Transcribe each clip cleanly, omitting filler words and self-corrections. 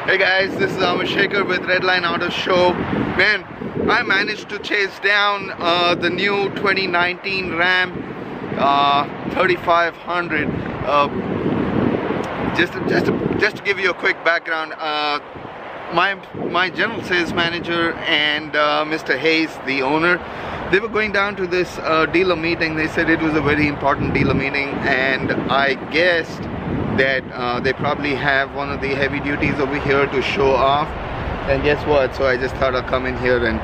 Hey guys, this is Shaker with Redline Auto Show. Man, I managed to chase down the new 2019 Ram 3500. Just to give you a quick background, my general sales manager and Mr. Hayes, the owner, they were going down to this dealer meeting. They said it was a very important dealer meeting, and I guessed that they probably have one of the heavy duties over here to show off. And guess what? So I just thought I'd come in here and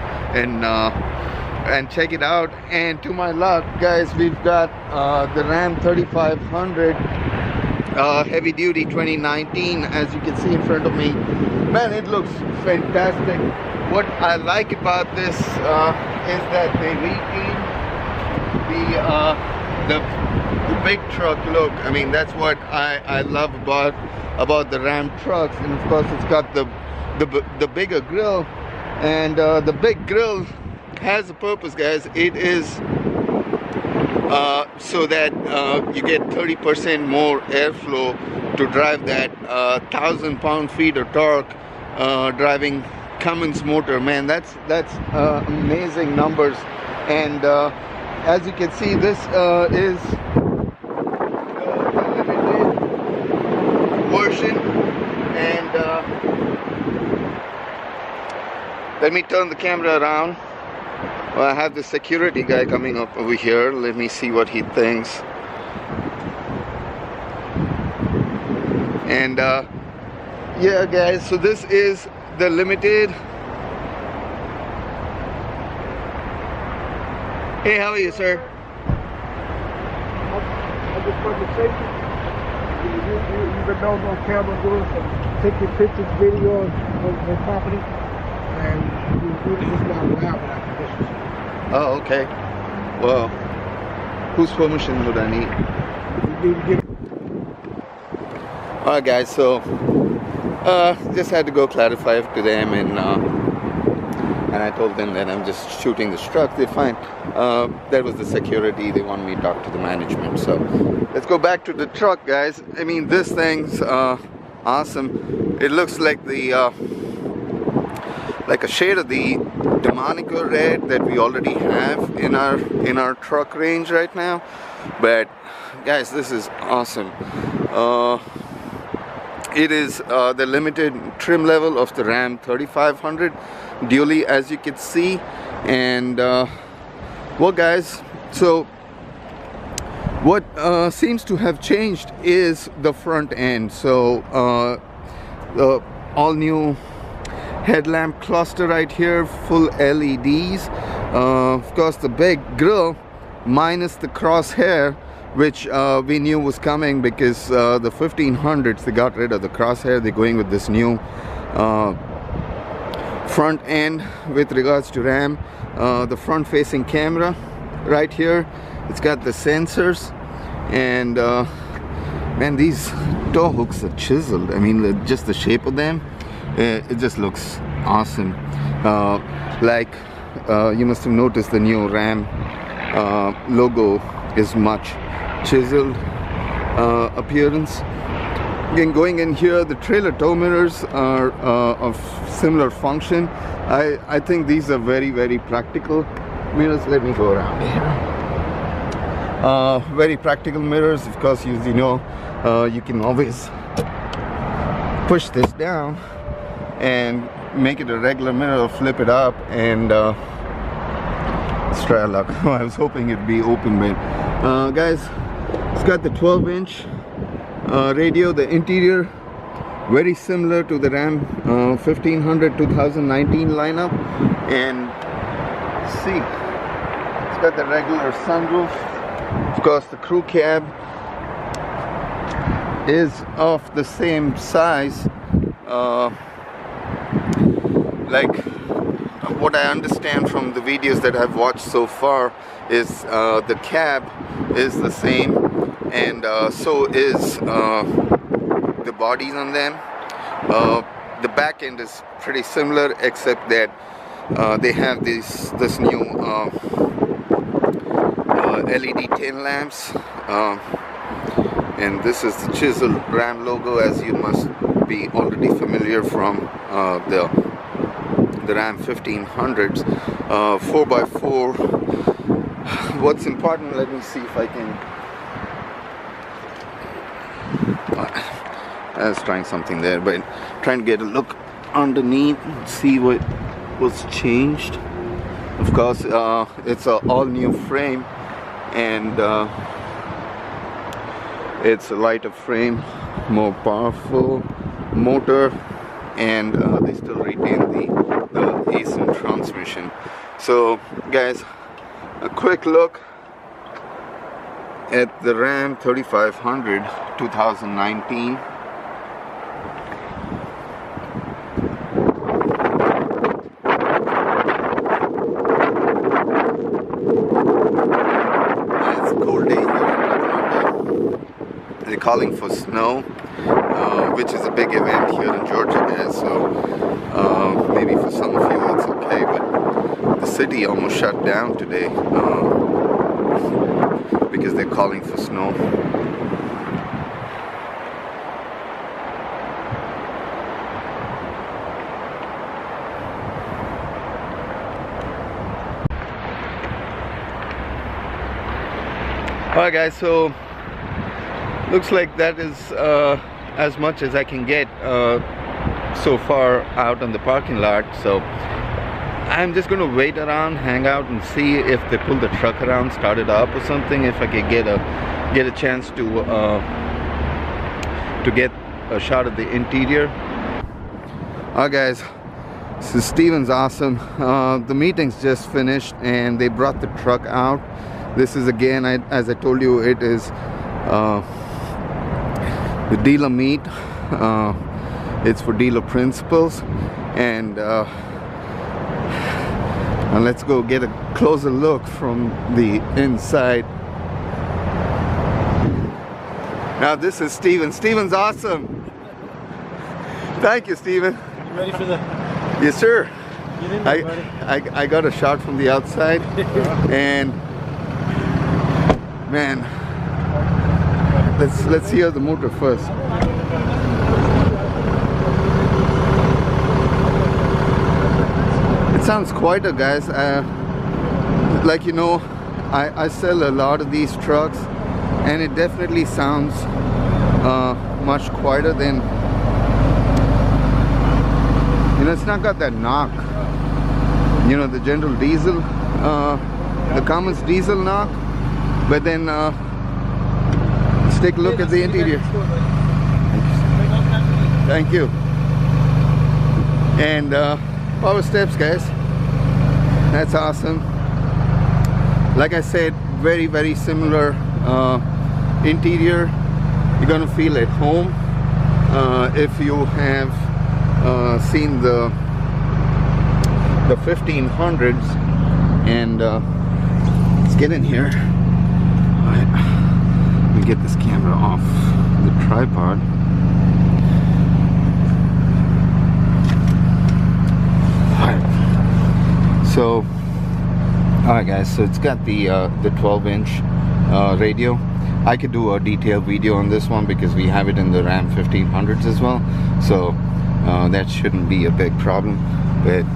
check it out. And to my luck, guys, we've got the Ram 3500 heavy duty 2019, as you can see in front of me. Man, it looks fantastic. What I like about this is that they retain the big truck look. I mean, that's what I love about the Ram trucks. And of course, it's got the bigger grill, and the big grill has a purpose, guys. It is so that you get 30% more airflow to drive that 1,000 pound-feet of torque driving Cummins motor. Man, that's amazing numbers. And as you can see, this is version. And let me turn the camera around. Well, I have the security guy coming up over here. Let me see what he thinks. And yeah, guys, so this is the limited. Hey, how are you, sir? I just want to say you've been known on camera doing some taking pictures, videos of the property, and you're just not allowed without permission. Oh, okay. Well, whose permission would I need? You need to get. Alright, guys, so just had to go clarify it to them, and I told them that I'm just shooting this truck. They're fine. That was the security. They wanted me to talk to the management. So let's go back to the truck, guys. I mean, this thing's awesome. It looks like the like a shade of the Demonico red that we already have in our truck range right now. But guys, this is awesome. It is the limited trim level of the Ram 3500 dually, as you can see. And well, guys, so what seems to have changed is the front end. So the all new headlamp cluster right here, full LEDs. Of course, the big grille minus the crosshair, which we knew was coming because the 1500s, they got rid of the crosshair. They're going with this new front end with regards to Ram. The front facing camera right here, it's got the sensors. And man, these toe hooks are chiseled. I mean, just the shape of them, it just looks awesome. Like you must have noticed, the new Ram logo is much chiseled appearance. Again, going in here, the trailer tow mirrors are of similar function. I think these are very, very practical mirrors. Let me go around here. Very practical mirrors. Of course, you know, you can always push this down and make it a regular mirror, or flip it up. And let's try our luck. I was hoping it'd be open, but guys, it's got the 12-inch radio. The interior very similar to the Ram 1500 2019 lineup. And see, it's got the regular sunroof. Of course, the crew cab is of the same size. Like what I understand from the videos that I've watched so far is the cab is the same, and so is the bodies on them. The back end is pretty similar, except that they have this new LED tail lamps, and this is the chiseled Ram logo, as you must might be already familiar from the Ram 1500s, 4x4. What's important, let me see if I can. I was trying something there, but trying to get a look underneath, see what was changed. Of course, it's an all-new frame, and it's a lighter frame, more powerful motor, and they still retain the ASIN transmission. So, guys, a quick look at the Ram 3500 2019. It's a cold day here in Atlanta. They're calling for snow, which is a big event here in Georgia, guys. So maybe for some of you it's okay, but the city almost shut down today because they're calling for snow. Alright guys, so looks like that is as much as I can get so far out on the parking lot. So I'm just gonna wait around, hang out, and see if they pull the truck around, start it up or something. If I could get a chance to get a shot of the interior. Alright guys, so Steven's awesome. The meeting's just finished and they brought the truck out. This is again, as I told you, it is the dealer meet. It's for dealer principals, and let's go get a closer look from the inside. Now this is Steven. Steven's awesome. Thank you, Steven. You ready for the? Yes, sir. Get in there, buddy. I got a shot from the outside, and man, let's hear the motor first. It sounds quieter, guys. Like, you know, I sell a lot of these trucks, and it definitely sounds much quieter than, you know, it's not got that knock, you know, the general diesel, the Cummins diesel knock. But then let's take a look at the interior. Thank you. And power steps, guys. That's awesome. Like I said, very, very similar interior. You're gonna feel at home if you have seen the 1500s. And let's get in here. Alright, let me get this camera off the tripod. Alright, so alright guys, so it's got the 12-inch radio. I could do a detailed video on this one because we have it in the Ram 1500s as well, so that shouldn't be a big problem. But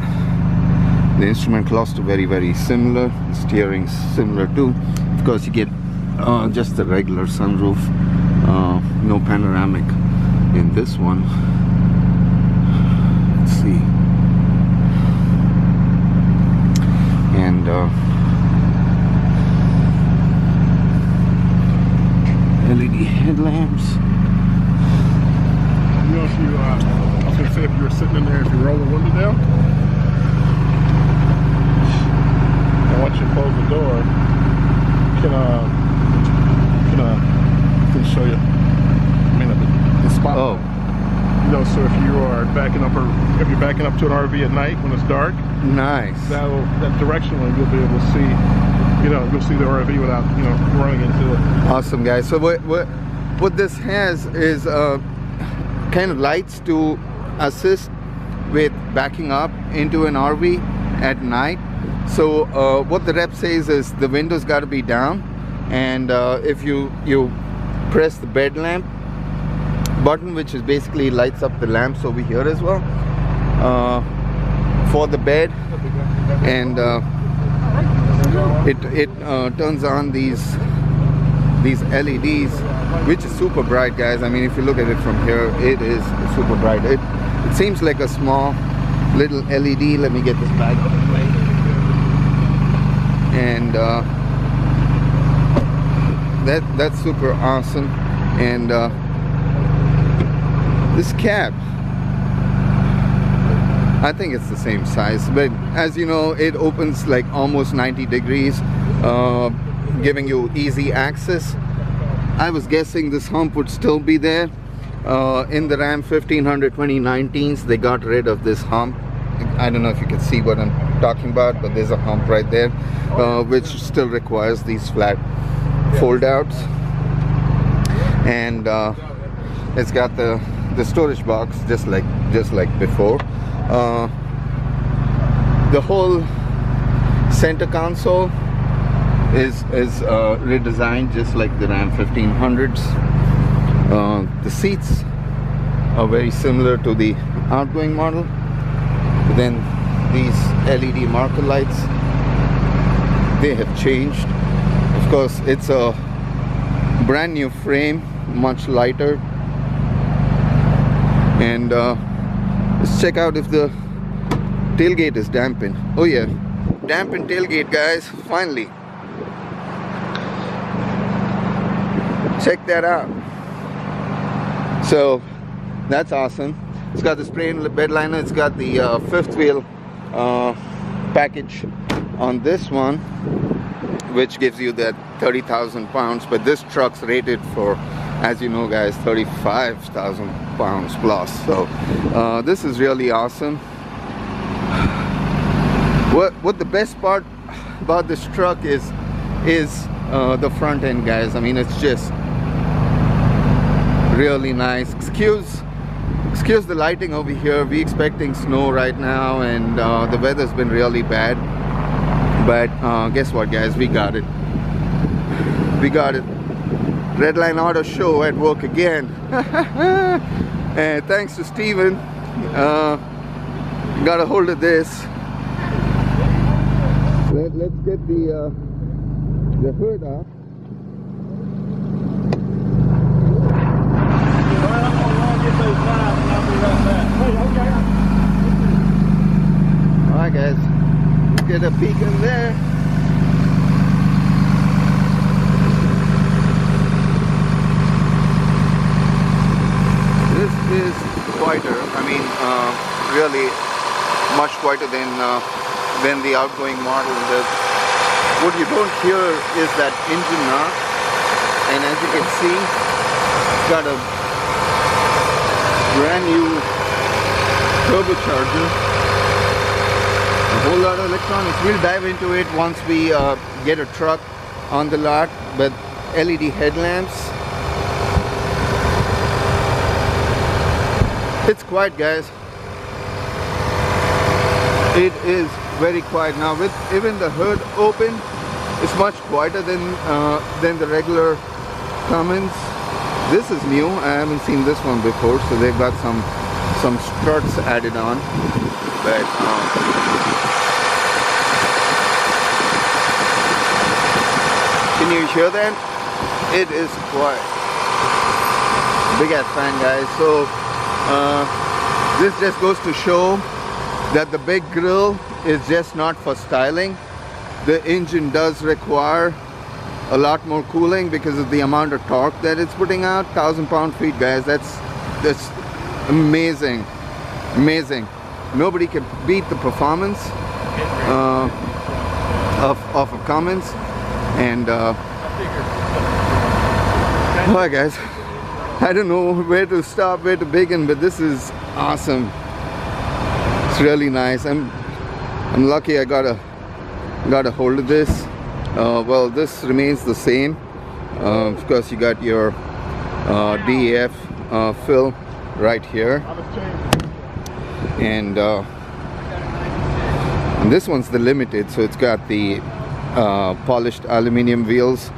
the instrument cluster very, very similar. The steering similar too. Of course, you get just the regular sunroof, no panoramic in this one. Let's see. And LED headlamps. You know, if you, I was going to say, if you were sitting in there, if you roll the window down, and once you close the door, you can show you, I mean, the spot. Oh. You know, so if you are backing up, or if you're backing up to an RV at night when it's dark, Nice. that directionally you'll be able to see, you know, you'll see the RV without, you know, running into it. Awesome, guys. So what this has is kind of lights to assist with backing up into an RV at night. So what the rep says is the windows got to be down, and if you press the bed lamp button which is basically lights up the lamps over here as well for the bed, and it turns on these LEDs, which is super bright, guys. I mean, if you look at it from here, it is super bright. It seems like a small little LED. Let me get this back. And that's super awesome. And this cab, I think it's the same size, but as you know, it opens like almost 90 degrees, giving you easy access. I was guessing this hump would still be there. In the Ram 1500 2019s, they got rid of this hump. I don't know if you can see what I'm talking about, but there's a hump right there, which still requires these flat fold outs. And it's got the storage box just like before. The whole center console is redesigned just like the Ram 1500s. The seats are very similar to the outgoing model. But then these LED marker lights, they have changed. Of course, it's a brand new frame, much lighter. And let's check out if the tailgate is dampened. Oh yeah, dampened tailgate, guys, finally. Check that out. So that's awesome. It's got the spray in bed liner. It's got the fifth wheel package on this one, which gives you that 30,000 pounds, but this truck's rated for, as you know, guys, 35,000 pounds plus. So this is really awesome. What the best part about this truck is the front end, guys. I mean, it's just really nice. Excuse the lighting over here. We're expecting snow right now, and the weather's been really bad. But guess what, guys? We got it. We got it. Redline Auto Show at work again. And thanks to Steven, got a hold of this. Let's get the hood off. Alright, guys, let's get a peek in there. This is quieter. I mean, really much quieter than the outgoing model. What you don't hear is that engine knock, and as you can see, it's got a brand new turbocharger, a whole lot of electronics. We'll dive into it once we get a truck on the lot. But LED headlamps, it's quiet, guys. It is very quiet now. With even the hood open, it's much quieter than the regular Cummins. This is new. I haven't seen this one before, so they've got some struts added on. But can you hear that? It is quiet. Big ass fan, guys. So this just goes to show that the big grille is just not for styling. The engine does require a lot more cooling because of the amount of torque that it's putting out. 1,000 pound-feet, guys. That's amazing. Nobody can beat the performance of a Cummins. And alright, guys, I don't know where to stop, where to begin, but this is awesome. It's really nice. I'm lucky I got a hold of this. Well, this remains the same. Of course, you got your DEF fill right here, and this one's the limited, so it's got the polished aluminum wheels.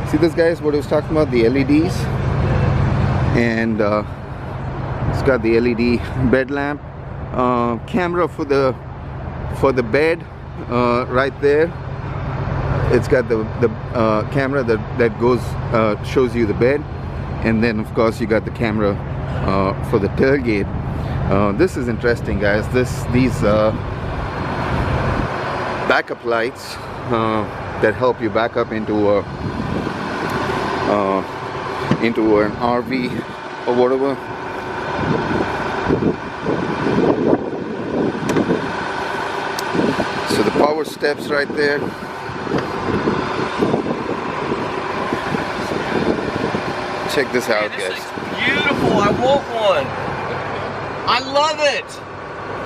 See this, guys, what I was talking about, the LEDs. and it's got the LED bed lamp, camera for the bed right there. It's got the camera that goes shows you the bed, and then of course you got the camera for the tailgate. This is interesting, guys. These backup lights that help you back up into an RV or whatever. So the power steps right there. Check this out, This guys. is beautiful. I want one. I love it.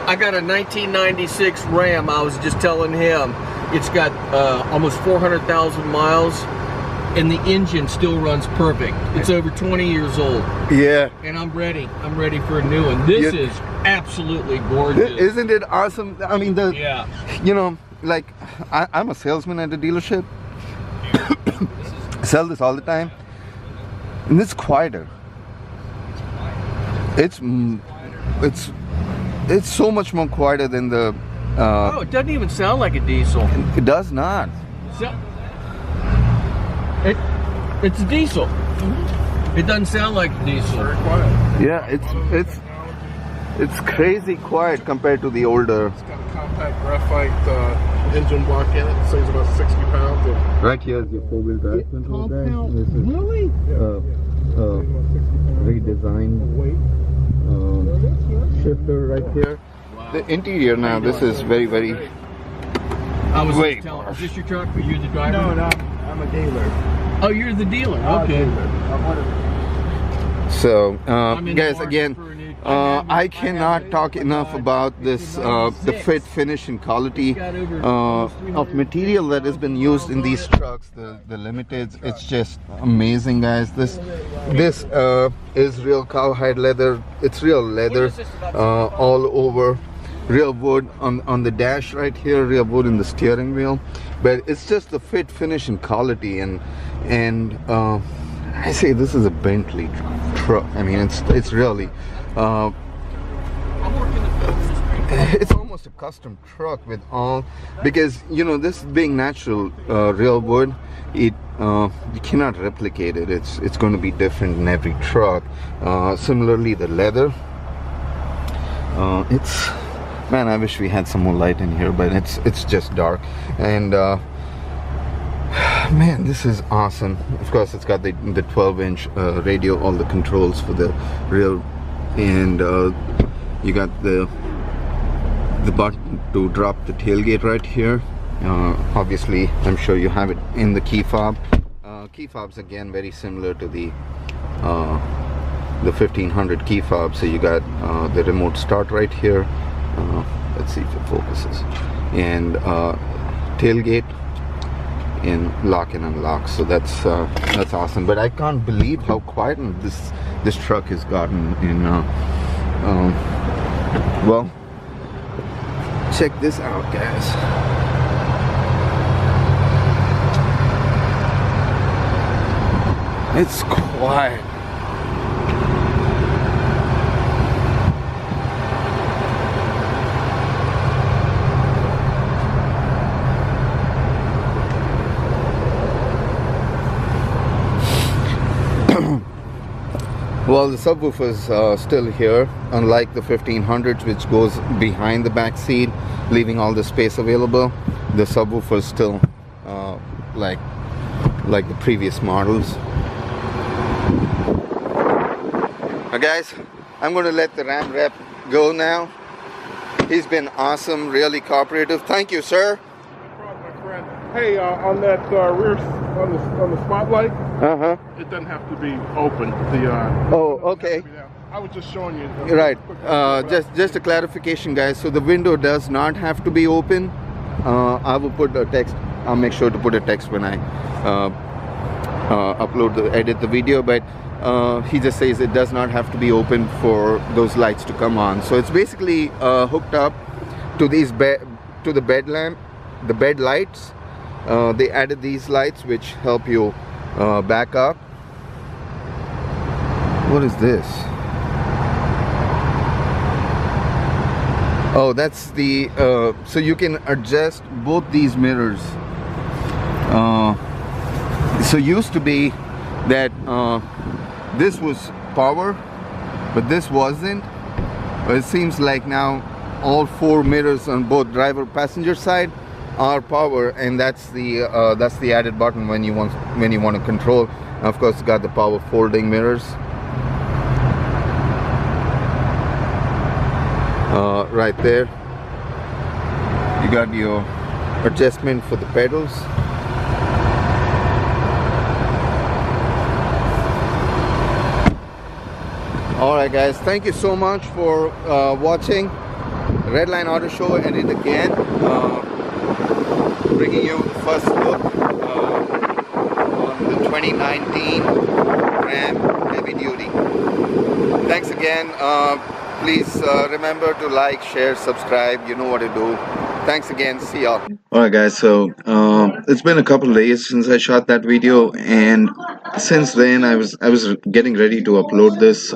I got a 1996 Ram. I was just telling him it's got almost 400,000 miles, and the engine still runs perfect. It's over 20 years old. Yeah. And I'm ready. I'm ready for a new one. This is absolutely gorgeous. Isn't it awesome? I mean, Yeah. you know, like I'm a salesman at a dealership. I sell this all the time, and it's quieter. It's so much more quieter than the. Oh, it doesn't even sound like a diesel. It does not. It's a diesel. It doesn't sound like a diesel. Very quiet. Yeah, it's crazy quiet compared to the older. It's got a compact graphite engine block in it. Weighs about 60 pounds. Right here is your four-wheel drive control, guys. This is Really? redesigned shifter right here. The interior now, this is very, very. I was Wait. just telling. Is this your truck? Or you the driver? No, I'm a dealer. Oh, you're the dealer. Okay. So, I'm in the guys, market again, for a new- I cannot talk enough about this, the fit, finish, and quality of material that has been used in these trucks, the limiteds. It's just amazing, guys. This is real cowhide leather. It's real leather all over. Real wood on the dash right here, real wood in the steering wheel. But it's just the fit, finish, and quality. And I say this is a Bentley truck. I mean, it's really. It's almost a custom truck with all, because you know, this being natural real wood, you cannot replicate it. It's going to be different in every truck. Similarly, the leather. It's, man, I wish we had some more light in here, but it's just dark. And man, this is awesome. Of course, it's got the 12-inch radio, all the controls for the rear, and you got the button to drop the tailgate right here. Obviously, I'm sure you have it in the key fob. Key fobs, again, very similar to the 1500 key fob. So you got the remote start right here. Let's see if it focuses. And tailgate and lock and unlock. So that's awesome. But I can't believe how quiet this truck has gotten. In well, check this out, guys. It's quiet. Well, the subwoofer's still here, unlike the 1500s, which goes behind the back seat, leaving all the space available. The subwoofer's still like the previous models. Now, guys, I'm going to let the Ram rep go now. He's been awesome, really cooperative. Thank you, sir. No problem, my friend. Hey, on that rear, on the spotlight, it doesn't have to be open. Oh, okay. I was just showing you. Right. Just a clarification, guys. So the window does not have to be open. I will put a text. I'll make sure to put a text when I edit the video. But he just says it does not have to be open for those lights to come on. So it's basically hooked up to the bed lamp, the bed lights. They added these lights which help you back up. What is this? Oh, that's the so you can adjust both these mirrors. So used to be that this was power, but this wasn't. But it seems like now all four mirrors on both driver passenger side are power, and that's the added button when you want to control. Of course, it's got the power folding mirrors. Right there, you got your adjustment for the pedals. Alright guys, thank you so much for watching Redline Auto Show, and it again bringing you the first look on the 2019 Ram Heavy Duty. Thanks again. Please remember to like, share, subscribe. You know what to do. Thanks again. See y'all. Alright guys, so it's been a couple of days since I shot that video, and since then I was getting ready to upload this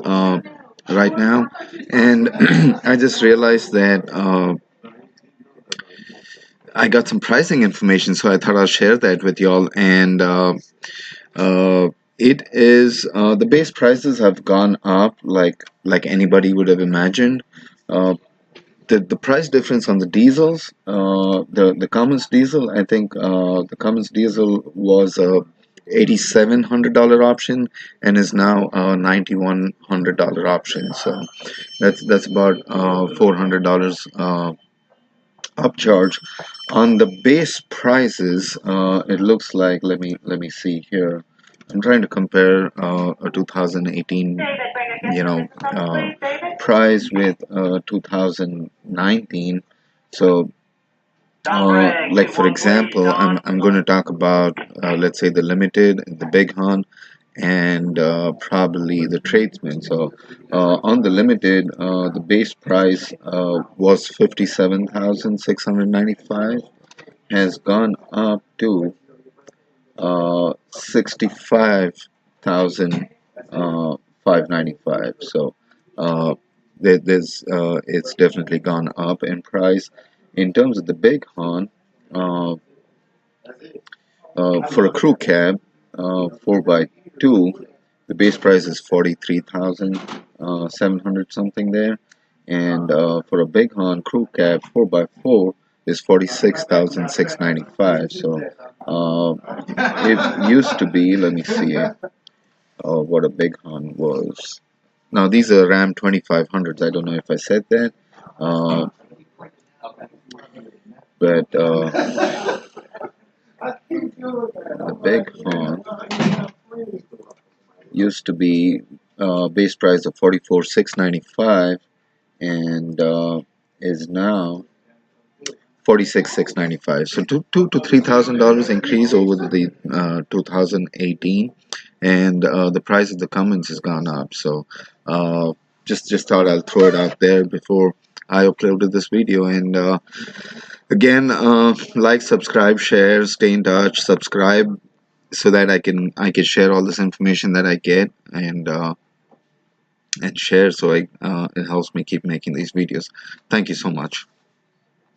right now, and I just realized that I got some pricing information, so I thought I'll share that with y'all. And it is the base prices have gone up like anybody would have imagined. The price difference on the diesels, the Cummins diesel, I think the Cummins diesel was a $8,700 option and is now a $9,100 option. So that's about $400 upcharge on the base prices. It looks like, let me see here. I'm trying to compare a 2018 price with 2019. So like for example, I'm going to talk about let's say the Limited, the Big Hun, and probably the Tradesman. So on the Limited, the base price was $57,695, has gone up to $65,595. So there's it's definitely gone up in price. In terms of the Big Hun, for a crew cab 4x2, the base price is $43,700 something there, and for a Big Hun crew cab 4x4 is $46,695. So it used to be, let me see what a Big Hun was. Now these are Ram 2500s. I don't know if I said that, but the Big Hun used to be base price of $44,695 and is now $46,695. So $2,000 to $3,000 increase over the 2018, and the price of the Cummins has gone up. So just thought I'll throw it out there before I uploaded this video. And again, like, subscribe, share, stay in touch, subscribe, so that I can share all this information that I get, and share, so it helps me keep making these videos. Thank you so much.